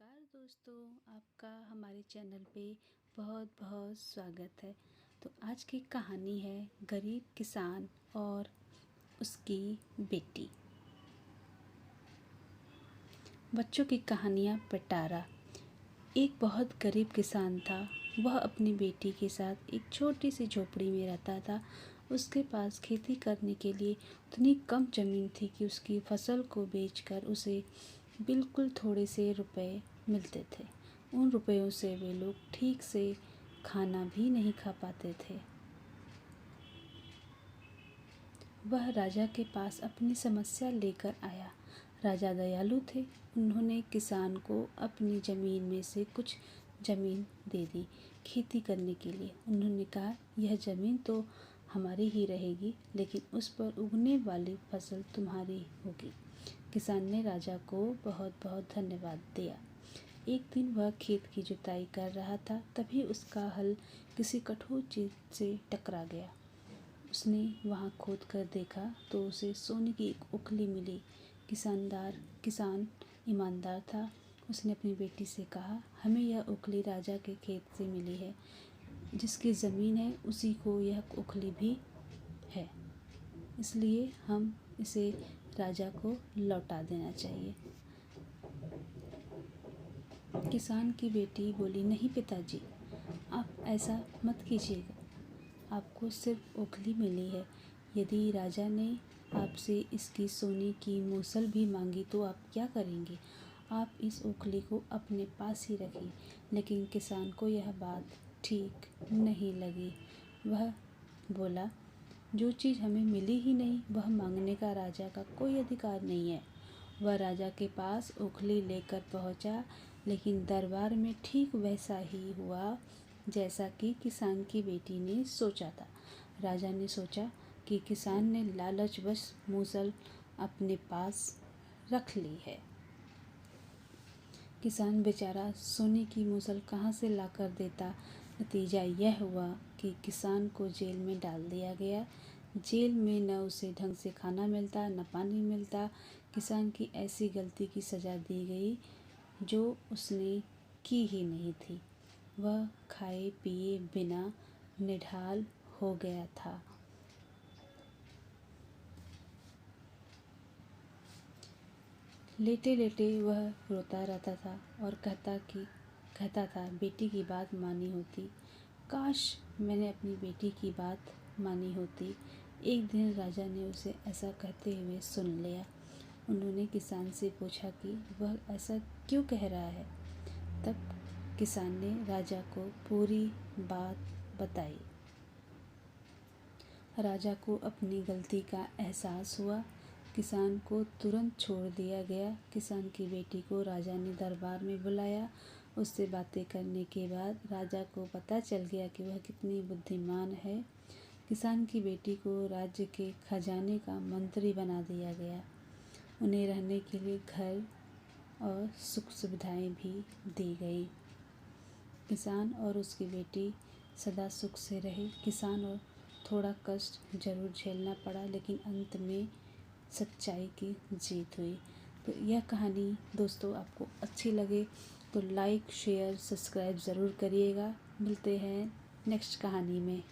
नमस्कार दोस्तों, आपका हमारे चैनल पे बहुत बहुत स्वागत है। तो आज की कहानी है गरीब किसान और उसकी बेटी। बच्चों की कहानियाँ पिटारा। एक बहुत गरीब किसान था। वह अपनी बेटी के साथ एक छोटी सी झोपड़ी में रहता था। उसके पास खेती करने के लिए उतनी कम ज़मीन थी कि उसकी फसल को बेचकर उसे बिल्कुल थोड़े से रुपए मिलते थे। उन रुपयों से वे लोग ठीक से खाना भी नहीं खा पाते थे। वह राजा के पास अपनी समस्या लेकर आया। राजा दयालु थे। उन्होंने किसान को अपनी ज़मीन में से कुछ ज़मीन दे दी खेती करने के लिए। उन्होंने कहा, यह ज़मीन तो हमारी ही रहेगी, लेकिन उस पर उगने वाली फसल तुम्हारी होगी। किसान ने राजा को बहुत बहुत धन्यवाद दिया। एक दिन वह खेत की जुताई कर रहा था, तभी उसका हल किसी कठोर चीज़ से टकरा गया। उसने वहाँ खोद कर देखा तो उसे सोने की एक उखली मिली। किसान ईमानदार था। उसने अपनी बेटी से कहा, हमें यह उखली राजा के खेत से मिली है। जिसकी ज़मीन है उसी को यह उखली भी है, इसलिए हम इसे राजा को लौटा देना चाहिए। किसान की बेटी बोली, नहीं पिताजी, आप ऐसा मत कीजिएगा। आपको सिर्फ ओखली मिली है। यदि राजा ने आपसे इसकी सोने की मूसल भी मांगी तो आप क्या करेंगे? आप इस ओखली को अपने पास ही रखिए। लेकिन किसान को यह बात ठीक नहीं लगी। वह बोला, जो चीज़ हमें मिली ही नहीं वह मांगने का राजा का कोई अधिकार नहीं है। वह राजा के पास ओखली लेकर पहुंचा, लेकिन दरबार में ठीक वैसा ही हुआ जैसा कि किसान की बेटी ने सोचा था। राजा ने सोचा कि किसान ने लालचवश मूसल अपने पास रख ली है। किसान बेचारा सोने की मूसल कहाँ से लाकर देता। नतीजा यह हुआ कि किसान को जेल में डाल दिया गया। जेल में न उसे ढंग से खाना मिलता, न पानी मिलता। किसान की ऐसी गलती की सज़ा दी गई जो उसने की ही नहीं थी। वह खाए पिए बिना निढाल हो गया था। लेटे लेटे वह रोता रहता था और कहता था, बेटी की बात मानी होती। काश मैंने अपनी बेटी की बात मानी होती। एक दिन राजा ने उसे ऐसा कहते हुए सुन लिया। उन्होंने किसान से पूछा कि वह ऐसा क्यों कह रहा है। तब किसान ने राजा को पूरी बात बताई। राजा को अपनी गलती का एहसास हुआ। किसान को तुरंत छोड़ दिया गया। किसान की बेटी को राजा ने दरबार में बुलाया। उससे बातें करने के बाद राजा को पता चल गया कि वह कितनी बुद्धिमान है। किसान की बेटी को राज्य के खजाने का मंत्री बना दिया गया। उन्हें रहने के लिए घर और सुख सुविधाएं भी दी गई। किसान और उसकी बेटी सदा सुख से रहे। किसान और थोड़ा कष्ट जरूर झेलना पड़ा, लेकिन अंत में सच्चाई की जीत हुई। तो यह कहानी दोस्तों आपको अच्छी लगे तो लाइक शेयर सब्सक्राइब ज़रूर करिएगा। मिलते हैं नेक्स्ट कहानी में।